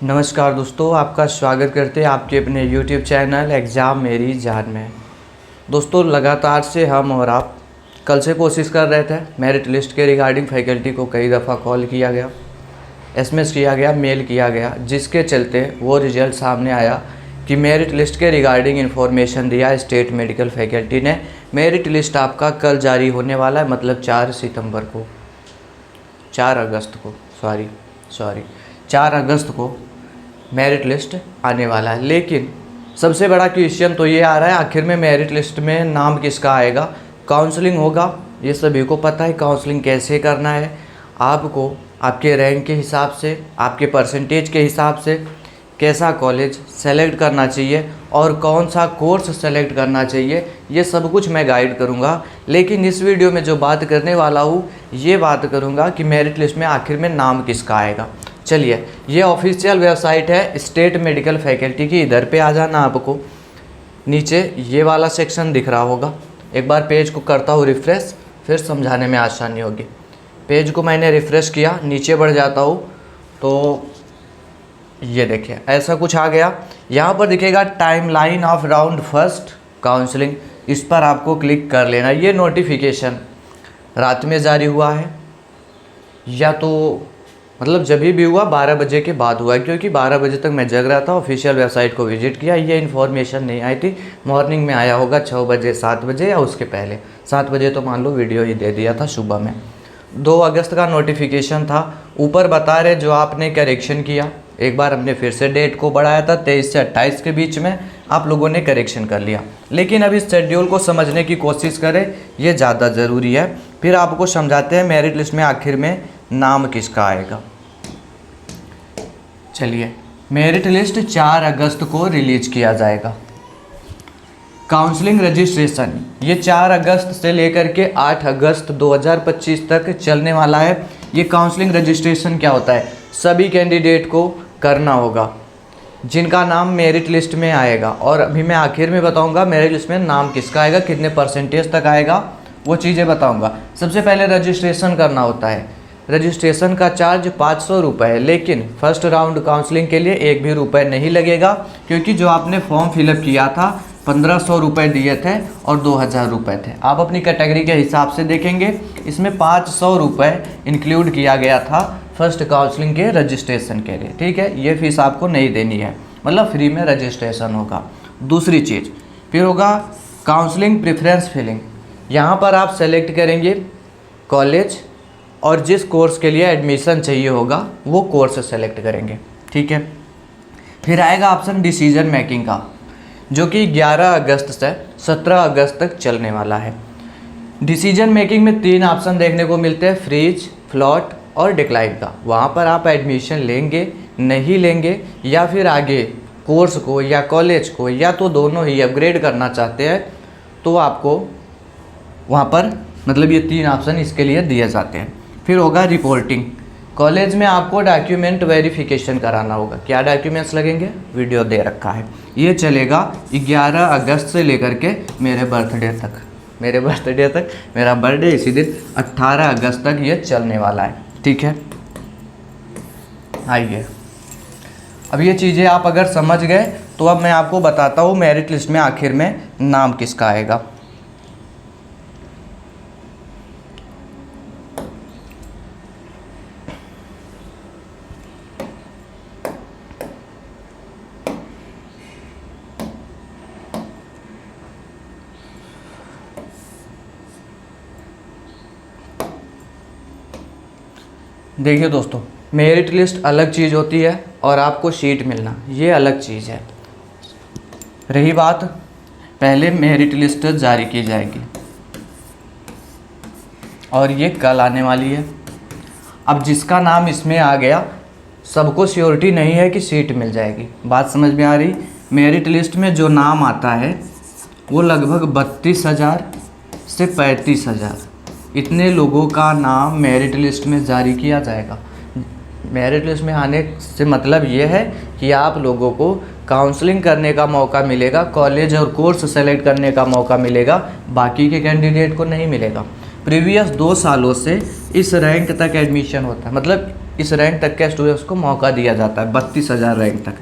नमस्कार दोस्तों, आपका स्वागत करते हैं आपके अपने YouTube चैनल एग्ज़ाम मेरी जान में। दोस्तों, लगातार से हम और आप कल से कोशिश कर रहे थे मेरिट लिस्ट के रिगार्डिंग फैकल्टी को कई दफ़ा कॉल किया गया, SMS किया गया, मेल किया गया, जिसके चलते वो रिज़ल्ट सामने आया कि मेरिट लिस्ट के रिगार्डिंग इन्फॉर्मेशन दिया स्टेट मेडिकल फैकल्टी ने। मेरिट लिस्ट आपका कल जारी होने वाला है, मतलब 4 अगस्त को मेरिट लिस्ट आने वाला है। लेकिन सबसे बड़ा क्वेश्चन तो ये आ रहा है, आखिर में मेरिट लिस्ट में नाम किसका आएगा। काउंसलिंग होगा, ये सभी को पता है। काउंसलिंग कैसे करना है, आपको आपके रैंक के हिसाब से, आपके परसेंटेज के हिसाब से कैसा कॉलेज सेलेक्ट करना चाहिए और कौन सा कोर्स सेलेक्ट करना चाहिए, ये सब कुछ मैं गाइड करूँगा। लेकिन इस वीडियो में जो बात करने वाला हूँ, ये बात करूँगा कि मेरिट लिस्ट में आखिर में नाम किसका आएगा। चलिए, ये ऑफिशियल वेबसाइट है स्टेट मेडिकल फैकल्टी की। इधर पे आ जाना, आपको नीचे ये वाला सेक्शन दिख रहा होगा। एक बार पेज को करता हूँ रिफ़्रेश, फिर समझाने में आसानी होगी। पेज को मैंने रिफ़्रेश किया, नीचे बढ़ जाता हूँ तो ये देखिए ऐसा कुछ आ गया। यहाँ पर दिखेगा timeline of round first counselling, इस पर आपको क्लिक कर लेना। ये नोटिफिकेशन रात में जारी हुआ है, या तो मतलब जब भी हुआ 12 बजे के बाद हुआ है, क्योंकि 12 बजे तक मैं जग रहा था। ऑफिशियल वेबसाइट को विजिट किया, ये इन्फॉर्मेशन नहीं आई थी। मॉर्निंग में आया होगा 6 बजे, 7 बजे या उसके पहले। 7 बजे तो मान लो वीडियो ही दे दिया था सुबह में। 2 अगस्त का नोटिफिकेशन था। ऊपर बता रहे जो आपने करेक्शन किया, एक बार हमने फिर से डेट को बढ़ाया था 23 से 28 के बीच में, आप लोगों ने करेक्शन कर लिया। लेकिन अब इस शेड्यूल को समझने की कोशिश करें, ये ज़्यादा ज़रूरी है। फिर आपको समझाते हैं मेरिट लिस्ट में आखिर में नाम किसका आएगा। चलिए, मेरिट लिस्ट 4 अगस्त को रिलीज किया जाएगा। काउंसलिंग रजिस्ट्रेशन ये 4 अगस्त से लेकर के 8 अगस्त 2025 तक चलने वाला है। ये काउंसलिंग रजिस्ट्रेशन क्या होता है, सभी कैंडिडेट को करना होगा जिनका नाम मेरिट लिस्ट में आएगा। और अभी मैं आखिर में बताऊंगा मेरिट लिस्ट में नाम किसका आएगा, कितने परसेंटेज तक आएगा, वो चीज़ें बताऊंगा। सबसे पहले रजिस्ट्रेशन करना होता है। रजिस्ट्रेशन का चार्ज 500 रुपये है, लेकिन फर्स्ट राउंड काउंसलिंग के लिए 1 भी रुपये नहीं लगेगा, क्योंकि जो आपने फॉर्म फिलअप किया था 1500 रुपये दिए थे और 2000 रुपये थे। आप अपनी कैटेगरी के हिसाब से देखेंगे, इसमें 500 रुपये इंक्लूड किया गया था फर्स्ट काउंसलिंग के रजिस्ट्रेशन के लिए। ठीक है, ये फीस आपको नहीं देनी है, मतलब फ्री में रजिस्ट्रेशन होगा। दूसरी चीज़ फिर होगा काउंसलिंग प्रेफरेंस फिलिंग। यहाँ पर आप सेलेक्ट करेंगे कॉलेज और जिस कोर्स के लिए एडमिशन चाहिए होगा वो कोर्स सेलेक्ट करेंगे। ठीक है, फिर आएगा ऑप्शन डिसीजन मेकिंग का, जो कि 11 अगस्त से 17 अगस्त तक चलने वाला है। डिसीजन मेकिंग में 3 ऑप्शन देखने को मिलते हैं, फ्रीज, फ्लॉट और डिक्लाइन का। वहाँ पर आप एडमिशन लेंगे, नहीं लेंगे, या फिर आगे कोर्स को या कॉलेज को या तो दोनों ही अपग्रेड करना चाहते हैं, तो आपको वहाँ पर मतलब ये 3 ऑप्शन इसके लिए दिए जाते हैं। फिर होगा रिपोर्टिंग। कॉलेज में आपको डॉक्यूमेंट वेरिफिकेशन कराना होगा। क्या डॉक्यूमेंट्स लगेंगे, वीडियो दे रखा है। ये चलेगा 11 अगस्त से लेकर के मेरे बर्थडे तक। मेरा बर्थडे इसी दिन 18 अगस्त तक ये चलने वाला है। ठीक है, आइए, अब ये चीज़ें आप अगर समझ गए तो अब मैं आपको बताता हूँ मेरिट लिस्ट में आखिर में नाम किसका आएगा। देखिए दोस्तों, मेरिट लिस्ट अलग चीज़ होती है और आपको सीट मिलना ये अलग चीज़ है। रही बात, पहले मेरिट लिस्ट जारी की जाएगी और ये कल आने वाली है। अब जिसका नाम इसमें आ गया, सबको श्योरिटी नहीं है कि सीट मिल जाएगी। बात समझ में आ रही। मेरिट लिस्ट में जो नाम आता है वो लगभग 32,000 से 35,000 इतने लोगों का नाम मेरिट लिस्ट में जारी किया जाएगा। मेरिट लिस्ट में आने से मतलब ये है कि आप लोगों को काउंसलिंग करने का मौका मिलेगा, कॉलेज और कोर्स सेलेक्ट करने का मौका मिलेगा, बाकी के कैंडिडेट को नहीं मिलेगा। प्रीवियस 2 सालों से इस रैंक तक एडमिशन होता है, मतलब इस रैंक तक के स्टूडेंट्स को मौका दिया जाता है 32,000 रैंक तक।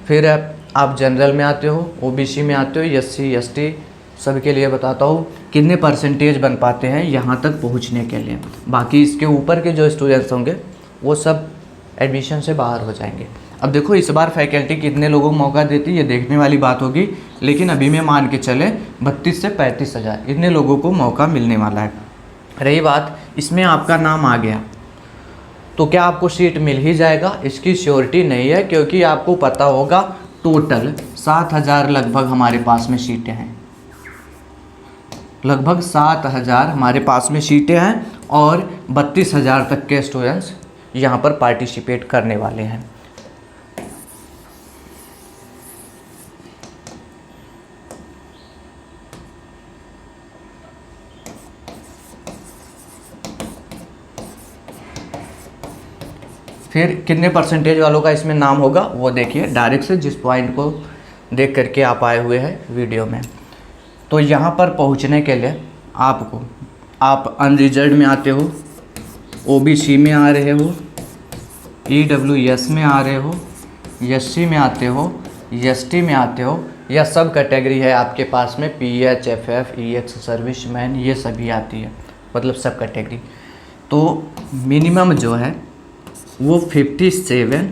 फिर आप जनरल में आते हो, ओबीसी में आते हो, एससी एसटी, सबके लिए बताता हूँ कितने परसेंटेज बन पाते हैं यहाँ तक पहुँचने के लिए। बाकी इसके ऊपर के जो स्टूडेंट्स होंगे वो सब एडमिशन से बाहर हो जाएंगे। अब देखो इस बार फैकल्टी कितने लोगों को मौका देती है ये देखने वाली बात होगी, लेकिन अभी मैं मान के चले 32 से 35,000 इतने लोगों को मौका मिलने वाला है। रही बात इसमें आपका नाम आ गया तो क्या आपको सीट मिल ही जाएगा, इसकी श्योरिटी नहीं है, क्योंकि आपको पता होगा टोटल 7,000 लगभग हमारे पास में सीटें हैं, लगभग 7,000 हमारे पास में सीटें हैं और 32,000 तक के स्टूडेंट्स यहाँ पर पार्टिसिपेट करने वाले हैं। फिर कितने परसेंटेज वालों का इसमें नाम होगा वो देखिए डायरेक्ट से, जिस पॉइंट को देख करके आप आए हुए हैं वीडियो में। तो यहाँ पर पहुँचने के लिए आप अनरिजर्व में आते हो, ओबीसी में आ रहे हो, ईडब्ल्यूएस में आ रहे हो, एससी में आते हो, एसटी में आते हो, या सब कैटेगरी है आपके पास में, पीएच, एफएफ, ईएक्स, सर्विसमैन, ये सभी आती है, मतलब सब कैटेगरी। तो मिनिमम जो है वो 57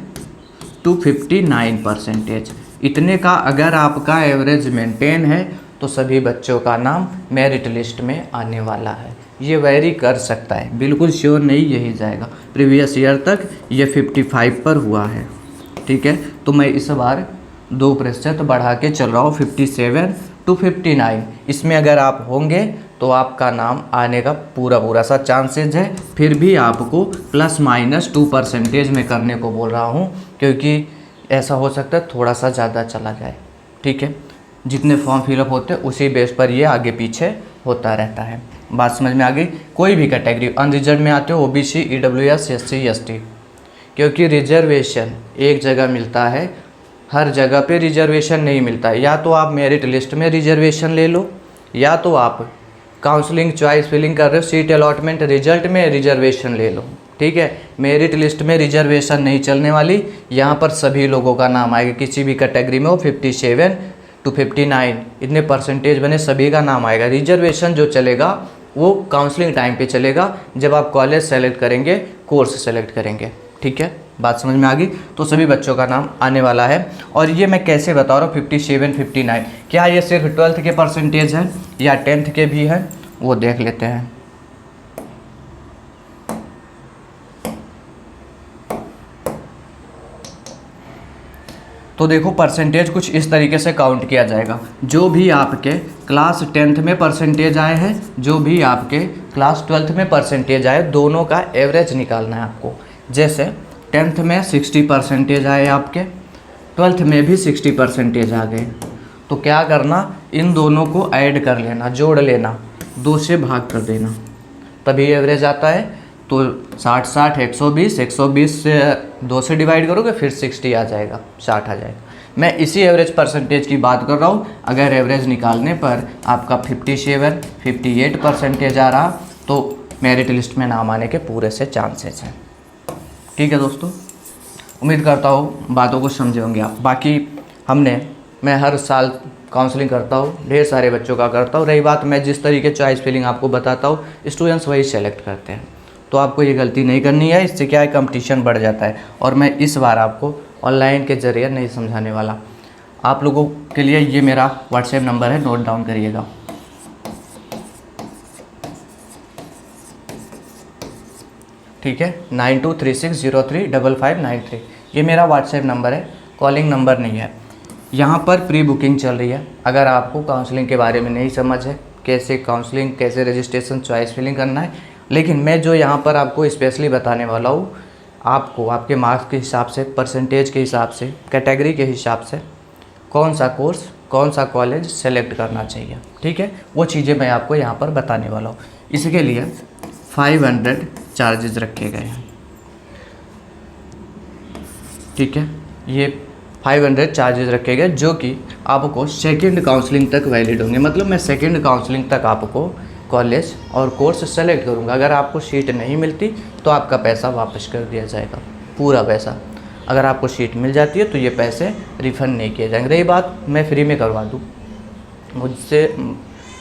to 59% इतने का अगर आपका एवरेज मेंटेन है तो सभी बच्चों का नाम मेरिट लिस्ट में आने वाला है। ये वेरी कर सकता है, बिल्कुल श्योर नहीं यही जाएगा। प्रीवियस ईयर तक ये 55 पर हुआ है, ठीक है। तो मैं इस बार 2% बढ़ा के चल रहा हूँ 57 to 59। इसमें अगर आप होंगे तो आपका नाम आने का पूरा सा चांसेज है। फिर भी आपको ±2% में करने को बोल रहा हूँ, क्योंकि ऐसा हो सकता है थोड़ा सा ज़्यादा चला जाए, ठीक है। जितने फॉर्म फिलअप होते हैं उसी बेस पर ये आगे पीछे होता रहता है। बात समझ में आ गई। कोई भी कैटेगरी, अनरिजर्व में आते हो, ओबीसी, ईडब्ल्यूएस, एससी, एसटी, क्योंकि रिजर्वेशन एक जगह मिलता है, हर जगह पे रिजर्वेशन नहीं मिलता है। या तो आप मेरिट लिस्ट में रिजर्वेशन ले लो, या तो आप काउंसलिंग चॉइस फिलिंग कर रहे हो, सीट अलॉटमेंट रिजल्ट में रिजर्वेशन ले लो, ठीक है। मेरिट लिस्ट में रिजर्वेशन नहीं चलने वाली, यहाँ पर सभी लोगों का नाम आएगा, किसी भी कैटेगरी में हो 57 to 59 इतने परसेंटेज बने सभी का नाम आएगा। रिजर्वेशन जो चलेगा वो काउंसलिंग टाइम पे चलेगा, जब आप कॉलेज सेलेक्ट करेंगे, कोर्स सेलेक्ट करेंगे, ठीक है। बात समझ में आ गई। तो सभी बच्चों का नाम आने वाला है। और ये मैं कैसे बता रहा हूँ 57 59, क्या ये सिर्फ 12th के परसेंटेज हैं या 10th के भी हैं, वो देख लेते हैं। तो देखो परसेंटेज कुछ इस तरीके से काउंट किया जाएगा। जो भी आपके क्लास 10th में परसेंटेज आए हैं, जो भी आपके क्लास 12th में परसेंटेज आए, दोनों का एवरेज निकालना है आपको। जैसे 10th में 60 परसेंटेज आए आपके, 12th में भी 60 परसेंटेज आ गए, तो क्या करना, इन दोनों को ऐड कर लेना, जोड़ लेना, 2 से भाग कर देना, तभी एवरेज आता है। तो 60 60 120, 120 से 2 से डिवाइड करोगे फिर 60 आ जाएगा, 60 आ जाएगा। मैं इसी एवरेज परसेंटेज की बात कर रहा हूँ। अगर एवरेज निकालने पर आपका 57 58 परसेंटेज आ रहा तो मेरिट लिस्ट में नाम आने के पूरे से चांसेस हैं, ठीक है दोस्तों। उम्मीद करता हूँ बातों को समझे होंगे आप। बाकी मैं हर साल काउंसलिंग करता हूँ, ढेर सारे बच्चों का करता हूँ। रही बात, मैं जिस तरीके चॉइस फिलिंग आपको बताता हूँ, स्टूडेंट्स वही सेलेक्ट करते हैं, तो आपको ये गलती नहीं करनी है। इससे क्या है, कंपटीशन बढ़ जाता है। और मैं इस बार आपको ऑनलाइन के ज़रिए नहीं समझाने वाला। आप लोगों के लिए ये मेरा व्हाट्सएप नंबर है, नोट डाउन करिएगा, ठीक है। 9236035593 ये मेरा व्हाट्सएप नंबर है, कॉलिंग नंबर नहीं है। यहाँ पर प्री बुकिंग चल रही है। अगर आपको काउंसलिंग के बारे में नहीं समझ है, कैसे काउंसलिंग, कैसे रजिस्ट्रेशन, चॉइस फिलिंग करना है, लेकिन मैं जो यहाँ पर आपको स्पेशली बताने वाला हूँ, आपको आपके मार्क्स के हिसाब से, परसेंटेज के हिसाब से, कैटेगरी के हिसाब से कौन सा कोर्स, कौन सा कॉलेज सेलेक्ट करना चाहिए, ठीक है। वो चीज़ें मैं आपको यहाँ पर बताने वाला हूँ। इसके लिए 500 चार्जेस रखे गए हैं, ठीक है। ये 500 चार्जेस रखे गए जो कि आपको सेकंड काउंसलिंग तक वैलिड होंगे। मतलब मैं सेकंड काउंसलिंग तक आपको कॉलेज और कोर्स सेलेक्ट करूँगा। अगर आपको सीट नहीं मिलती तो आपका पैसा वापस कर दिया जाएगा, पूरा पैसा। अगर आपको सीट मिल जाती है तो ये पैसे रिफ़ंड नहीं किए जाएंगे। रही बात मैं फ्री में करवा दूँ, मुझसे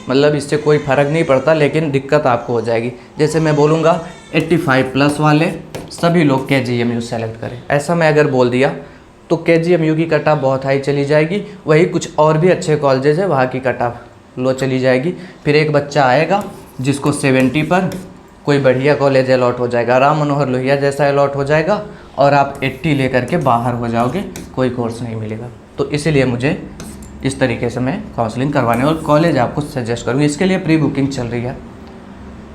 मतलब इससे कोई फ़र्क नहीं पड़ता, लेकिन दिक्कत आपको हो जाएगी। जैसे मैं बोलूँगा 85 प्लस वाले सभी लोग KGMU सेलेक्ट करें, ऐसा मैं अगर बोल दिया तो KGMU की कट ऑफ बहुत हाई चली जाएगी। वही कुछ और भी अच्छे कॉलेजेस है वहाँ की कट ऑफ लो चली जाएगी। फिर एक बच्चा आएगा जिसको 70 पर कोई बढ़िया कॉलेज अलॉट हो जाएगा, राम मनोहर लोहिया जैसा अलॉट हो जाएगा, और आप 80 लेकर के बाहर हो जाओगे, कोई कोर्स नहीं मिलेगा। तो इसीलिए मुझे इस तरीके से मैं काउंसलिंग करवाने और कॉलेज आपको सजेस्ट करूँगी। इसके लिए प्री बुकिंग चल रही है।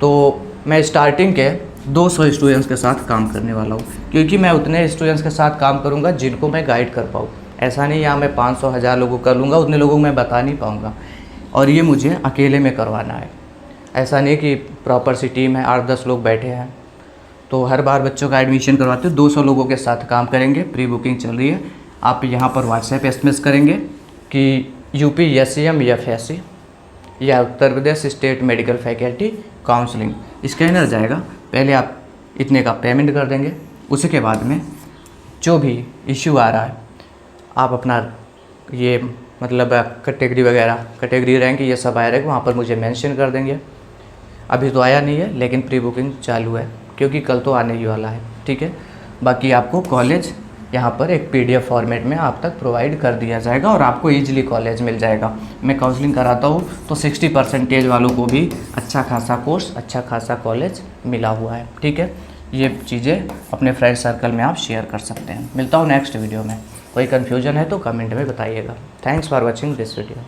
तो मैं स्टार्टिंग के 200 स्टूडेंट्स के साथ काम करने वाला हूँ, क्योंकि मैं उतने स्टूडेंट्स के साथ काम करूँगा जिनको मैं गाइड कर पाऊँ। ऐसा नहीं यहाँ मैं 500 1000 लोगों को कर लूँगा, उतने लोगों को मैं बता नहीं पाऊँगा, और ये मुझे अकेले में करवाना है। ऐसा नहीं कि प्रॉपर सी टीम है, 8-10 लोग बैठे हैं तो हर बार बच्चों का एडमिशन करवाते हो। 200 लोगों के साथ काम करेंगे, प्री बुकिंग चल रही है। आप यहाँ पर व्हाट्सएप SMS करेंगे कि UP SCM FSC या Uttar Pradesh state medical faculty counselling, scanner जाएगा। पहले आप इतने का पेमेंट कर देंगे, उसके बाद में जो भी इश्यू आ रहा है आप अपना ये मतलब कैटेगरी वगैरह, कैटेगरी रैंक ये सब आया रहेगा, वहाँ पर मुझे मेंशन कर देंगे। अभी तो आया नहीं है लेकिन प्री बुकिंग चालू है, क्योंकि कल तो आने ही वाला है, ठीक है। बाकी आपको कॉलेज यहाँ पर एक PDF फॉर्मेट में आप तक प्रोवाइड कर दिया जाएगा और आपको ईजिली कॉलेज मिल जाएगा। मैं काउंसलिंग कराता हूँ तो 60% वालों को भी अच्छा खासा कोर्स, अच्छा खासा कॉलेज मिला हुआ है, ठीक है। ये चीज़ें अपने फ्रेंड सर्कल में आप शेयर कर सकते हैं। मिलता हूँ नेक्स्ट वीडियो में। कोई कन्फ्यूजन है तो कमेंट में बताइएगा। Thanks for watching this video.